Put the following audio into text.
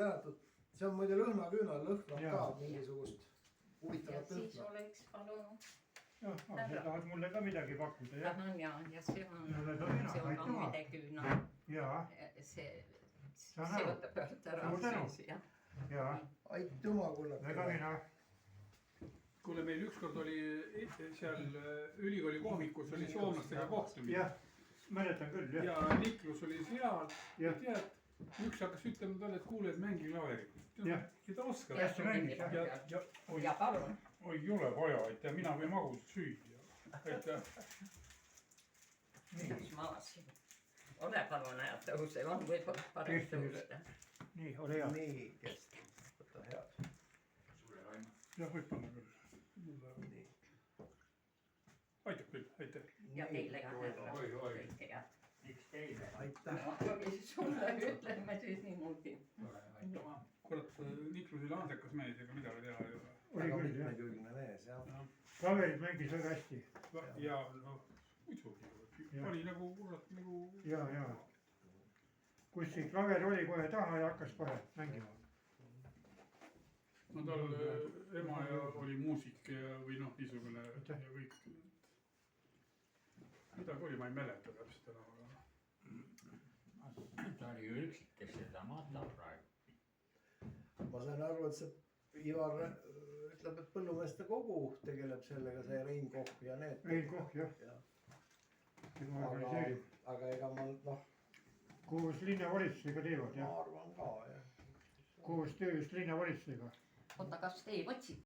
tänatud. See on muide lõhnaküünal, lõhnab ka mingisugust huvitavat lõhna. Siis oleks palunud. Jah, sa tahad mulle ka midagi pakkuda, jah? Tahan ja see on kammideküünal. Jaa. See võtab pealt ära siis, jah. Jaa. Aitüma, kullake. Väga mina. Kuule, meil ükskord oli seal ülikooli kohvikus oli soomlastega kohtumine. Jah, mäletan küll, jah. Ja Niklus oli seal. Ja tead, üks hakkas ütlema talle, et kuule, et mängi klaverit. Ja ta oskab. Hästi mängis, jah. Ja palun. Oi, ei ole vaja, aitäh, mina võin magusat süüa. Aitäh. Mis ma avasin. Ole palun ajad tõuse, on võib-olla parem tõusta. Nii, ole hea. Nii, kest. Võta head. Jah, võib panna küll. Nii. Aitäh küll, aitäh. Ja teile ka härra. Kõike head. Miks teile? Aitäh. Kui sulle ütleme siis niimoodi. Kurat, Niklus oli andekas mees, ega midagi teha ei ole. Väga mitmekülgne mees, jah. Klaverit mängis väga hästi. Ja noh, muidugi. Pani nagu kurat nagu... Ja. Kus see klaver oli kohe taha ja hakkas kohe mängima. No tal ema ja oli muusik või noh, niisugune ja kõik. Midagi oli, ma ei mäleta täpselt enam. Ta oli ju üksik, kes seda matab praegu. Ma sain aru, et see Ivar ütleb, et põllumeeste kogu tegeleb sellega, see Rein Koch ja need. Rein Koch, jah. Aga ega ma noh. Koos linnavalitsusega teevad, jah. Ma arvan ka, jah. Koos tööst linnavalitsusega. Oota, kas te ei võtsid?